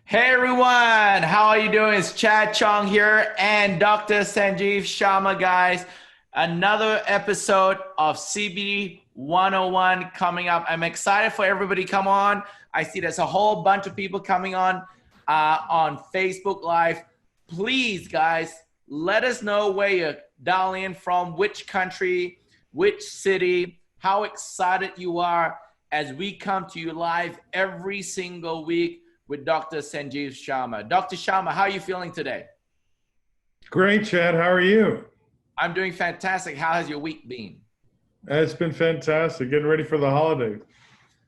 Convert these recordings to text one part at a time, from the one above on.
Hey everyone, how are you doing? It's Chad Chong here and Dr. Sanjeev Sharma, guys. Another episode of CBD 101 coming up. I'm excited for everybody to come on. I see there's a whole bunch of people coming on Facebook Live. Please, guys, let us know where you're dialing in from, which country, which city, how excited you are as we come to you live every single week with Dr. Sanjeev Sharma. Dr. Sharma, how are you feeling today? Great, Chad. How are you? I'm doing fantastic. How has your week been? It's been fantastic. Getting ready for the holidays.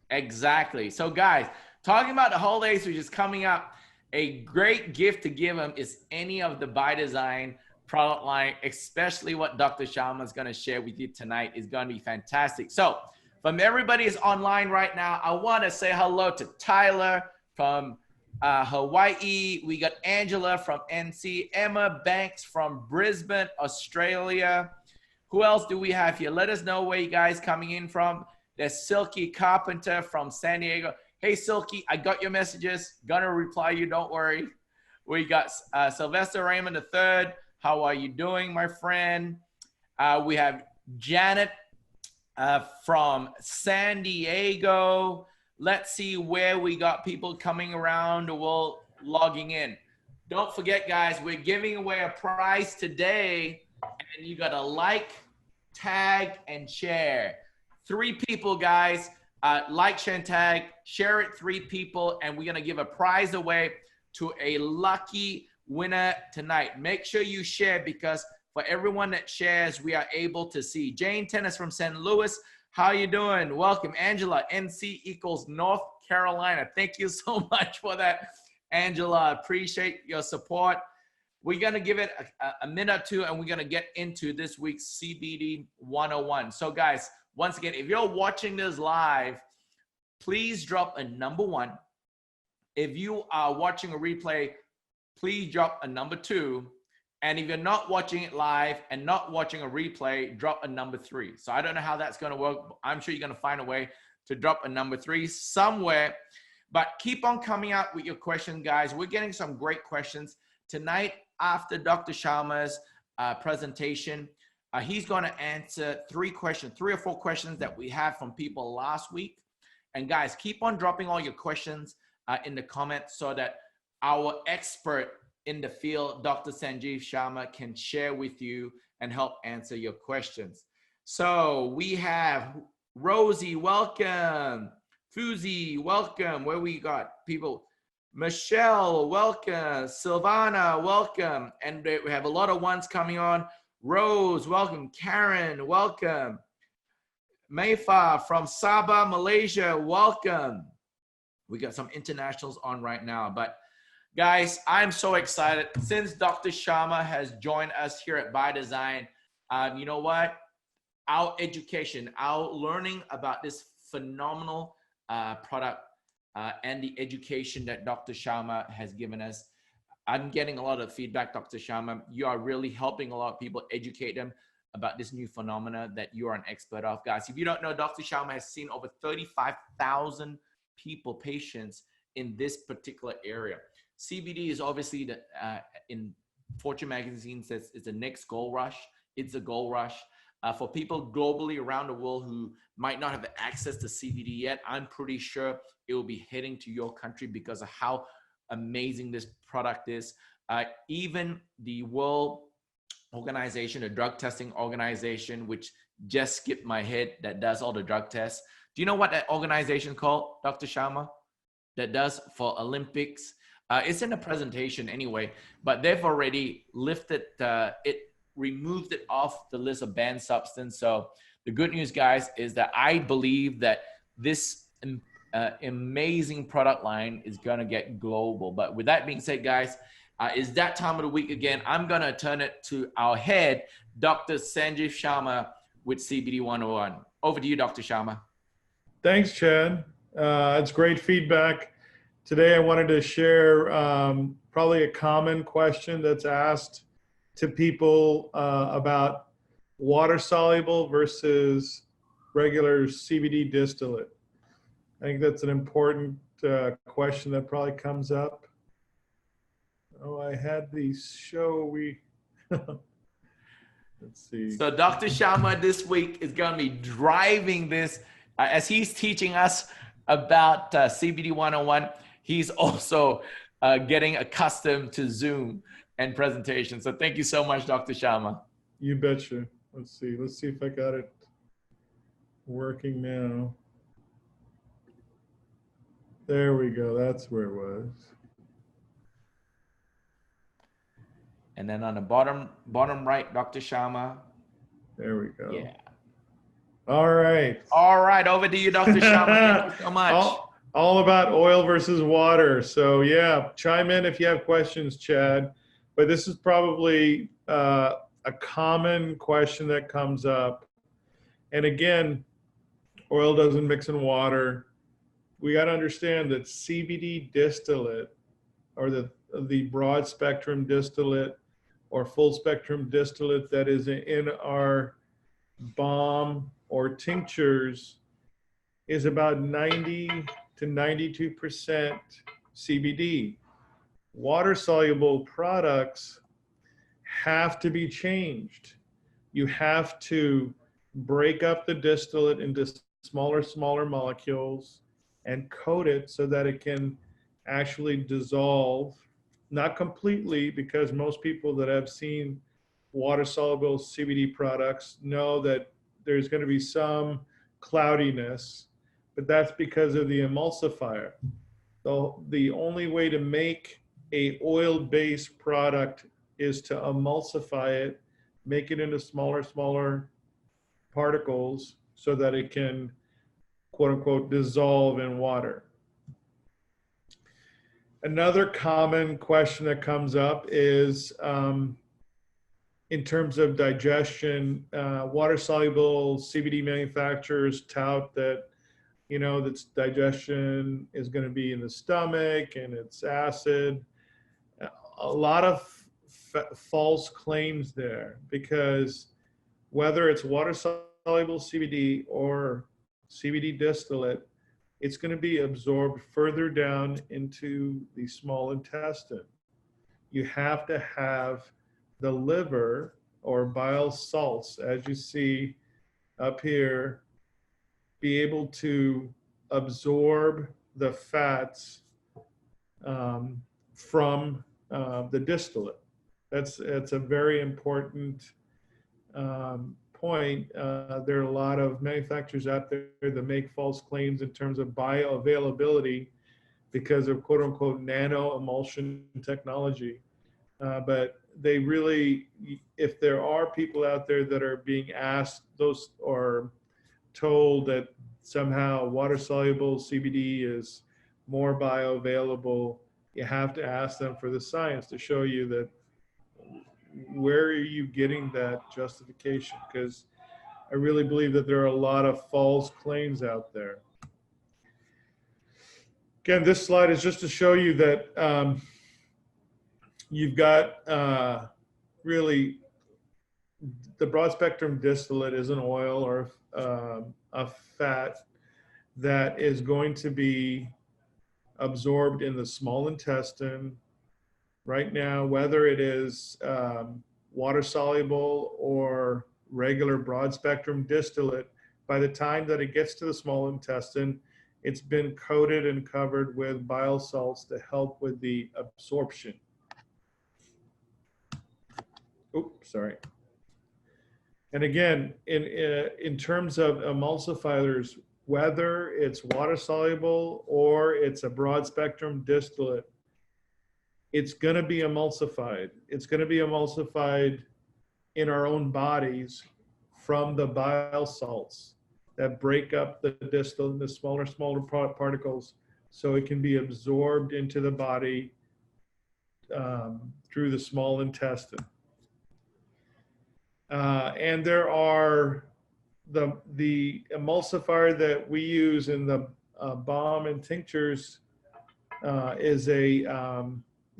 Exactly. So guys, talking about the holidays, which is coming up, a great gift to give them is any of the ByDzyne product line, especially what Dr. Sharma is going to share with you tonight is going to be fantastic. So from everybody is online right now, I want to say hello to Tyler from Hawaii. We got Angela from NC, Emma Banks from Brisbane, Australia. Who else do we have here? Let us know where you guys coming in from. There's Silky Carpenter from San Diego. Hey, Silky, I got your messages. Gonna reply you, don't worry. We got Sylvester Raymond III. How are you doing, my friend? We have Janet from San Diego. Let's see where we got people coming around the world logging in. Don't forget, guys, we're giving away a prize today, and you got to like, tag, and share. 3 people, guys, like, share, and tag. Share it 3 people, and we're going to give a prize away to a lucky winner tonight. Make sure you share because for everyone that shares, we are able to see. Jane Tennis from St. Louis. How you doing? Welcome, Angela. NC equals North Carolina. Thank you so much for that, Angela. Appreciate your support. We're going to give it a minute or two, and we're going to get into this week's CBD 101. So, guys, once again, if you're watching this live, please drop a number 1. If you are watching a replay, please drop a number 2. And if you're not watching it live and not watching a replay, drop a number 3. So I don't know how that's going to work. But I'm sure you're going to find a way to drop a number 3 somewhere. But keep on coming out with your questions, guys. We're getting some great questions. Tonight, after Dr. Sharma's presentation, he's going to answer 3 or 4 questions that we had from people last week. And guys, keep on dropping all your questions in the comments so that our expert in the field, Dr. Sanjeev Sharma, can share with you and help answer your questions. So we have Rosie, welcome. Fuzi, welcome. Where we got people? Michelle, welcome. Silvana, welcome. And we have a lot of ones coming on. Rose, welcome. Karen, welcome. Mayfa from Sabah, Malaysia, welcome. We got some internationals on right now, but guys, I'm so excited. Since Dr. Sharma has joined us here at ByDzyne, you know what? Our education, our learning about this phenomenal product and the education that Dr. Sharma has given us, I'm getting a lot of feedback, Dr. Sharma. You are really helping a lot of people, educate them about this new phenomena that you are an expert of. Guys, if you don't know, Dr. Sharma has seen over 35,000 people, patients in this particular area. CBD is obviously the, in Fortune magazine says it's the next gold rush. It's a gold rush. For people globally around the world who might not have access to CBD yet, I'm pretty sure it will be heading to your country because of how amazing this product is. Even the World Organization, the drug testing organization, which just skipped my head, that does all the drug tests. Do you know what that organization called, Dr. Sharma, that does for Olympics? It's in the presentation anyway, but they've already lifted removed it off the list of banned substance. So the good news, guys, is that I believe that this amazing product line is gonna get global. But with that being said, guys, it's that time of the week again. I'm gonna turn it to our head, Dr. Sanjeev Sharma with CBD 101. Over to you, Dr. Sharma. Thanks, Chad. It's great feedback. Today, I wanted to share probably a common question that's asked to people about water-soluble versus regular CBD distillate. I think that's an important question that probably comes up. Oh, I had the show let's see. So Dr. Sharma this week is going to be driving this as he's teaching us about CBD 101. He's also getting accustomed to Zoom and presentation. So thank you so much, Dr. Sharma. You betcha. Let's see. Let's see if I got it working now. There we go. That's where it was. And then on the bottom right, Dr. Sharma. There we go. Yeah. All right. All right. Over to you, Dr. Sharma. Thank you so much. All about oil versus water. So yeah, chime in if you have questions, Chad. But this is probably a common question that comes up. And again, oil doesn't mix in water. We got to understand that CBD distillate, or the broad spectrum distillate or full spectrum distillate that is in our balm or tinctures, is about 90 to 92% CBD. Water soluble products have to be changed. You have to break up the distillate into smaller molecules and coat it so that it can actually dissolve, not completely, because most people that have seen water soluble CBD products know that there's going to be some cloudiness, but that's because of the emulsifier. So the only way to make a oil-based product is to emulsify it, make it into smaller particles so that it can, quote unquote, dissolve in water. Another common question that comes up is in terms of digestion, water-soluble CBD manufacturers tout that, you know, that digestion is going to be in the stomach and it's acid. A lot of false claims there, because whether it's water-soluble CBD or CBD distillate, it's going to be absorbed further down into the small intestine. You have to have the liver or bile salts, as you see up here, be able to absorb the fats from the distillate. That's a very important point. There are a lot of manufacturers out there that make false claims in terms of bioavailability because of quote unquote nano emulsion technology. But they really, if there are people out there that are being asked those or told that somehow water soluble CBD is more bioavailable, you have to ask them for the science to show you that where are you getting that justification? Because I really believe that there are a lot of false claims out there. Again, this slide is just to show you that you've got really the broad spectrum distillate is an oil or a fat that is going to be absorbed in the small intestine. Right now, whether it is water soluble or regular broad spectrum distillate, by the time that it gets to the small intestine, it's been coated and covered with bile salts to help with the absorption. Oops, sorry. And again, in terms of emulsifiers, whether it's water soluble or it's a broad spectrum distillate, it's going to be emulsified. It's going to be emulsified in our own bodies from the bile salts that break up the distillate into smaller particles so it can be absorbed into the body through the small intestine. And there are the emulsifier that we use in the balm and tinctures is a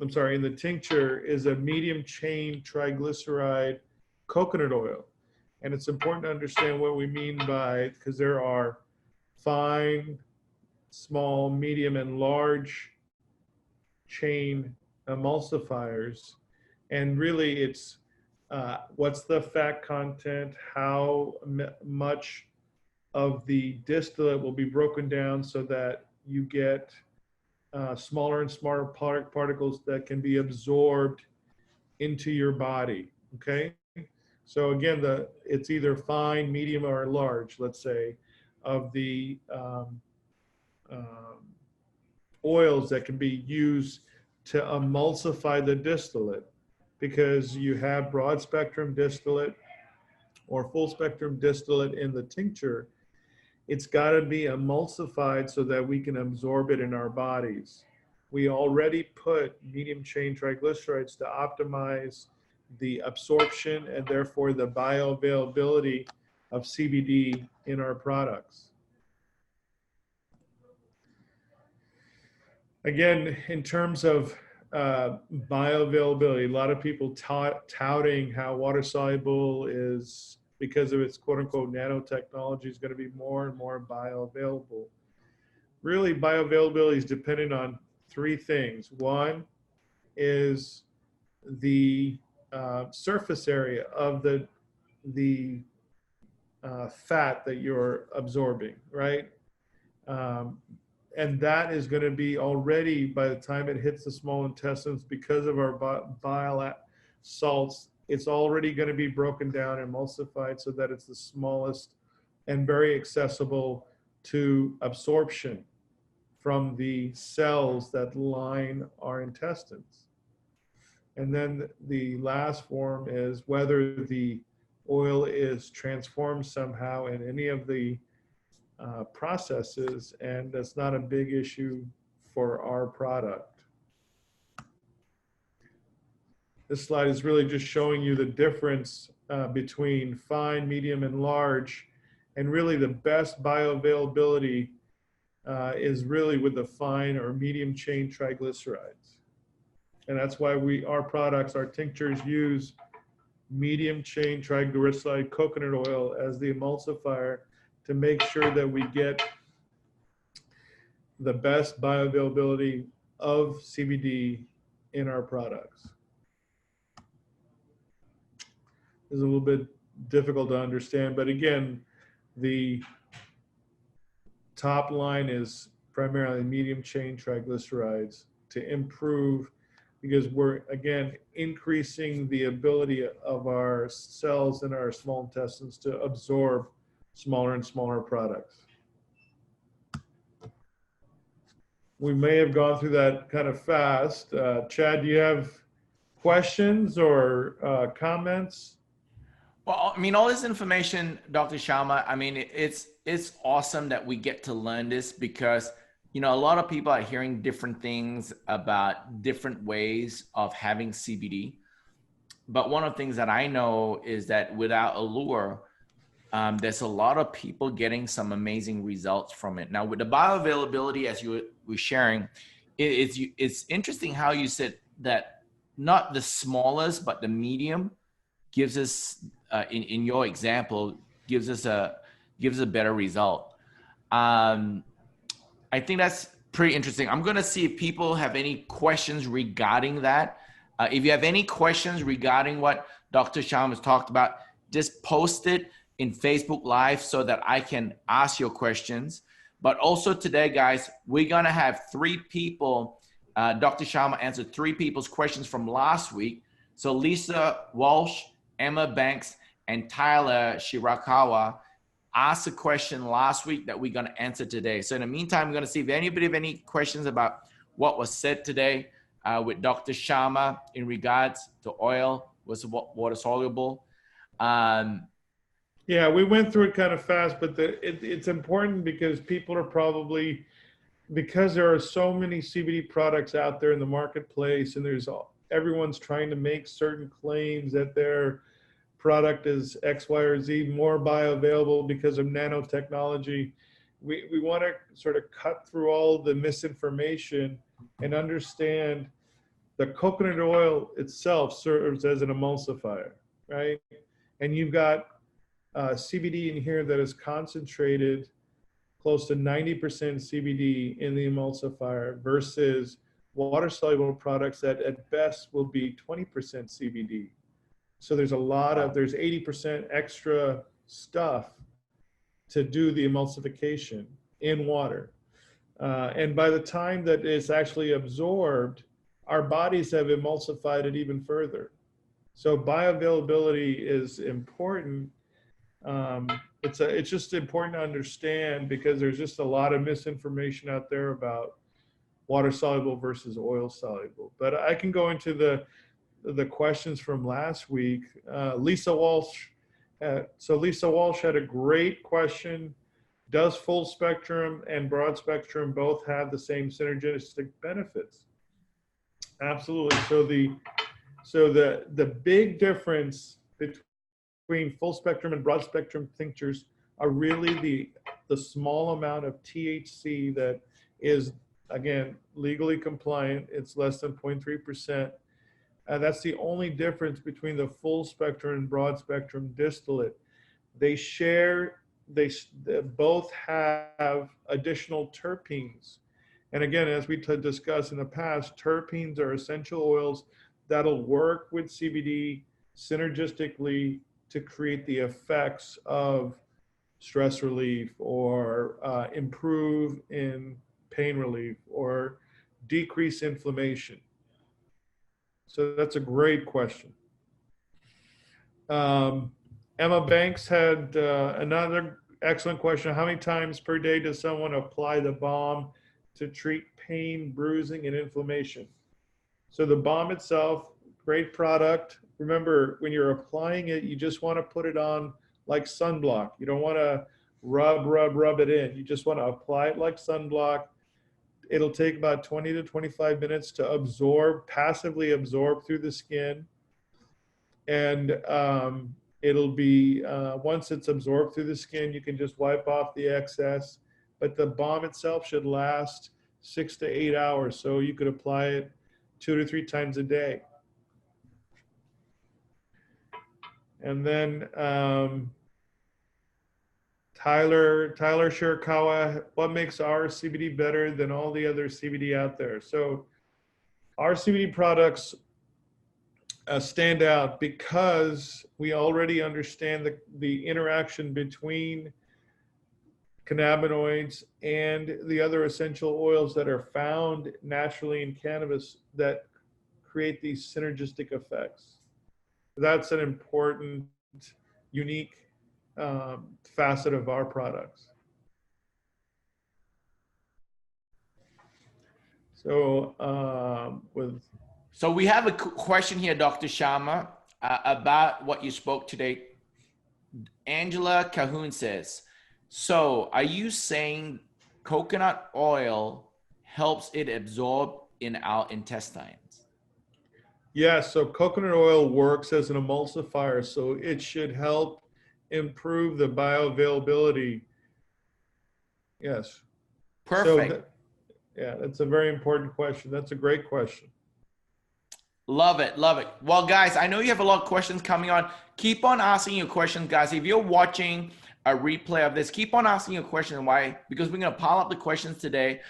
in the tincture is a medium chain triglyceride coconut oil. And it's important to understand what we mean by, because there are fine, small, medium, and large chain emulsifiers, and really it's what's the fat content, how much of the distillate will be broken down so that you get smaller and smaller particles that can be absorbed into your body. Okay, so again, it's either fine, medium, or large. Let's say of the oils that can be used to emulsify the distillate, because you have broad spectrum distillate or full spectrum distillate in the tincture. It's got to be emulsified so that we can absorb it in our bodies. We already put medium chain triglycerides to optimize the absorption and therefore the bioavailability of CBD in our products. Again, in terms of bioavailability, a lot of people touting how water soluble is, because of its quote unquote nanotechnology, is going to be more and more bioavailable. Really, bioavailability is dependent on three things. One is the surface area of the fat that you're absorbing, right? And that is going to be already, by the time it hits the small intestines, because of our bile salts, it's already going to be broken down and emulsified so that it's the smallest and very accessible to absorption from the cells that line our intestines. And then the last form is whether the oil is transformed somehow in any of the processes, and that's not a big issue for our product. This slide is really just showing you the difference between fine, medium, and large, and really the best bioavailability is really with the fine or medium chain triglycerides. And that's why our products, our tinctures, use medium chain triglyceride coconut oil as the emulsifier to make sure that we get the best bioavailability of CBD in our products. It's a little bit difficult to understand, but again, the top line is primarily medium chain triglycerides to improve, because we're, again, increasing the ability of our cells in our small intestines to absorb smaller and smaller products. We may have gone through that kind of fast. Chad, do you have questions or comments? Well, I mean, all this information, Dr. Sharma, I mean, it's awesome that we get to learn this, because, you know, a lot of people are hearing different things about different ways of having CBD. But one of the things that I know is that without ALLUR, there's a lot of people getting some amazing results from it. Now, with the bioavailability, as you were sharing, it's interesting how you said that not the smallest, but the medium gives us, in your example, gives us a better result. I think that's pretty interesting. I'm going to see if people have any questions regarding that. If you have any questions regarding what Dr. Sharma has talked about, just post it in Facebook Live so that I can ask your questions. But also today, guys, we're going to have 3 people. Dr. Sharma answered 3 people's questions from last week. So Lisa Walsh, Emma Banks, and Tyler Shirakawa asked a question last week that we're going to answer today. So in the meantime, I'm going to see if anybody have any questions about what was said today with Dr. Sharma in regards to oil versus water soluble. Yeah, we went through it kind of fast, but it's important because people are probably, because there are so many CBD products out there in the marketplace, and everyone's trying to make certain claims that their product is X, Y, or Z more bioavailable because of nanotechnology. We want to sort of cut through all the misinformation and understand the coconut oil itself serves as an emulsifier, right? And you've got CBD in here that is concentrated close to 90% CBD in the emulsifier versus water-soluble products that at best will be 20% CBD. So there's a lot of, there's 80% extra stuff to do the emulsification in water. And by the time that it's actually absorbed, our bodies have emulsified it even further. So bioavailability is important. It's just important to understand because there's just a lot of misinformation out there about water soluble versus oil soluble. But I can go into the questions from last week. Lisa Walsh. So Lisa Walsh had a great question. Does full spectrum and broad spectrum both have the same synergistic benefits? Absolutely. So the big difference between full spectrum and broad spectrum tinctures are really the small amount of THC that is, again, legally compliant. It's less than 0.3%. That's the only difference between the full spectrum and broad spectrum distillate. They both have additional terpenes. And again, as we discussed in the past, terpenes are essential oils that'll work with CBD synergistically to create the effects of stress relief or improve in pain relief or decrease inflammation. So that's a great question. Emma Banks had another excellent question. How many times per day does someone apply the balm to treat pain, bruising, and inflammation? So the balm itself, great product. Remember, when you're applying it, you just want to put it on like sunblock. You don't want to rub it in. You just want to apply it like sunblock. It'll take about 20 to 25 minutes to absorb, passively absorb through the skin. And it'll be, once it's absorbed through the skin, you can just wipe off the excess. But the balm itself should last 6 to 8 hours. So you could apply it 2 to 3 times a day. And then Tyler Shirakawa, what makes our CBD better than all the other CBD out there? So our CBD products stand out because we already understand the interaction between cannabinoids and the other essential oils that are found naturally in cannabis that create these synergistic effects. That's an important, unique facet of our products. So So we have a question here, Dr. Sharma, about what you spoke today. Angela Cahoon says, so are you saying coconut oil helps it absorb in our intestines? Yes, so coconut oil works as an emulsifier, so it should help improve the bioavailability. Yes. Perfect. So yeah, that's a very important question. That's a great question. Love it, love it. Well, guys, I know you have a lot of questions coming on. Keep on asking your questions, guys. If you're watching a replay of this, keep on asking your question. Why? Because we're going to pile up the questions today.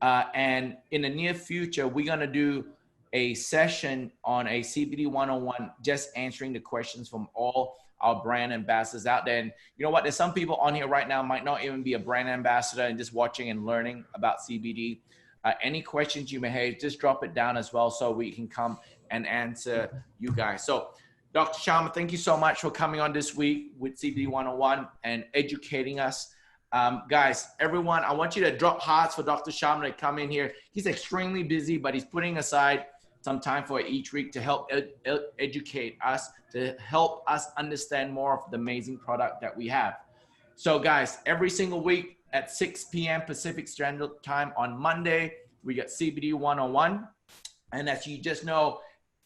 And in the near future, we're going to do a session on a CBD 101, just answering the questions from all our brand ambassadors out there. And you know what? There's some people on here right now might not even be a brand ambassador and just watching and learning about CBD. Any questions you may have, just drop it down as well so we can come and answer you guys. So Dr. Sharma, thank you so much for coming on this week with CBD 101 and educating us. Guys, everyone, I want you to drop hearts for Dr. Sharma to come in here. He's extremely busy, but he's putting aside some time for each week to help educate us, to help us understand more of the amazing product that we have. So guys, every single week at 6 p.m. Pacific Standard Time on Monday, we get CBD 101. And as you just know,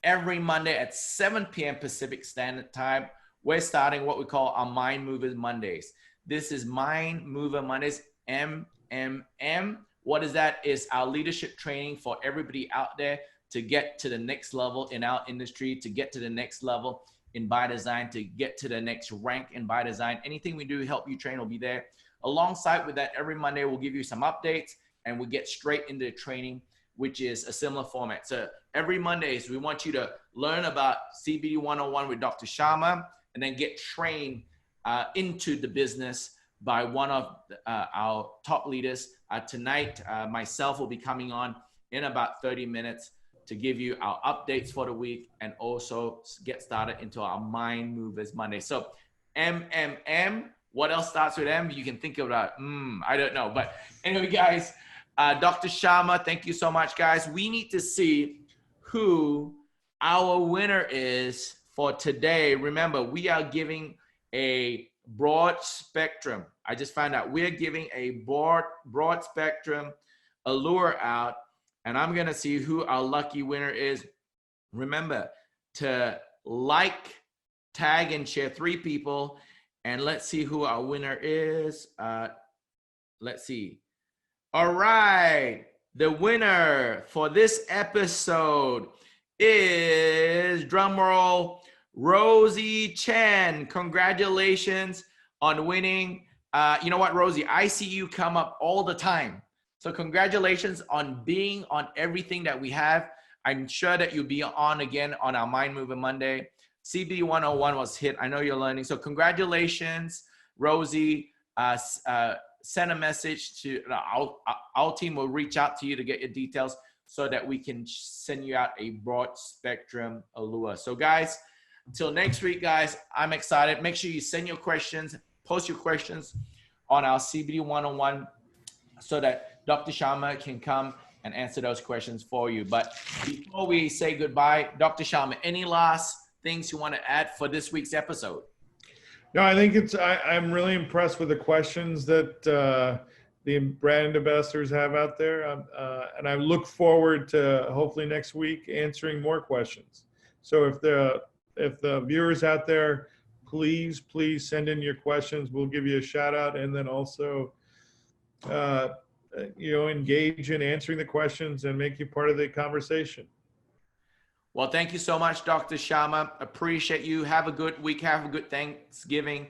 every Monday at 7 p.m. Pacific Standard Time, we're starting what we call our Mind Movers Mondays. This is Mind Mover Mondays, MMM. What is that? Is our leadership training for everybody out there to get to the next level in our industry, to get to the next level in ByDzyne, to get to the next rank in ByDzyne. Anything we do, help you train, will be there. Alongside with that, every Monday, we'll give you some updates and we'll get straight into the training. which is a similar format. So every Mondays, we want you to learn about CBD 101 with Dr. Sharma, and then get trained into the business by one of our top leaders. Tonight, myself will be coming on in about 30 minutes to give you our updates for the week and also get started into our Mind Movers Monday. So MMM, what else starts with M? You can think about, I don't know. But anyway, guys, Dr. Sharma, thank you so much, guys. We need to see who our winner is for today. Remember, we are giving a broad spectrum. I just found out we're giving a broad spectrum ALLUR out, and I'm going to see who our lucky winner is. Remember to like, tag, and share 3 people, and let's see who our winner is. Let's see. All right. The winner for this episode is, drumroll, Rosie Chen. Congratulations on winning. You know what, Rosie? I see you come up all the time. So congratulations on being on everything that we have. I'm sure that you'll be on again on our Mind Mover Monday. CBD101 was hit. I know you're learning. So congratulations, Rosie. Send a message to our team. Will reach out to you to get your details so that we can send you out a broad spectrum ALLUR. So guys, until next week, guys, I'm excited. Make sure you send your questions, post your questions on our CBD 101 so that Dr. Sharma can come and answer those questions for you. But before we say goodbye, Dr. Sharma, any last things you want to add for this week's episode? No, I think I'm really impressed with the questions that the brand ambassadors have out there. And I look forward to hopefully next week answering more questions. So if the viewers out there, please send in your questions. We'll give you a shout out, and then also, engage in answering the questions and make you part of the conversation. Well, thank you so much, Dr. Sharma. Appreciate you. Have a good week. Have a good Thanksgiving.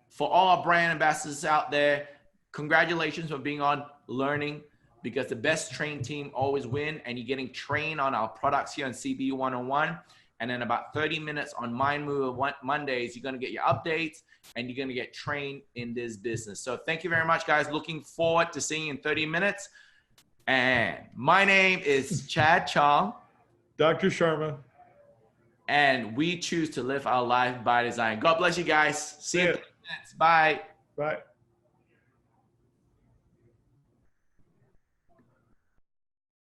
For all our brand ambassadors out there, congratulations for being on Learning, because the best trained team always win, and you're getting trained on our products here on CB 101. And then about 30 minutes on Mind Mover Mondays, you're going to get your updates and you're going to get trained in this business. So thank you very much, guys. Looking forward to seeing you in 30 minutes. And my name is Chad Chong. Dr. Sharma. And we choose to live our life by design. God bless you guys. See you in 30 minutes. Bye. Bye.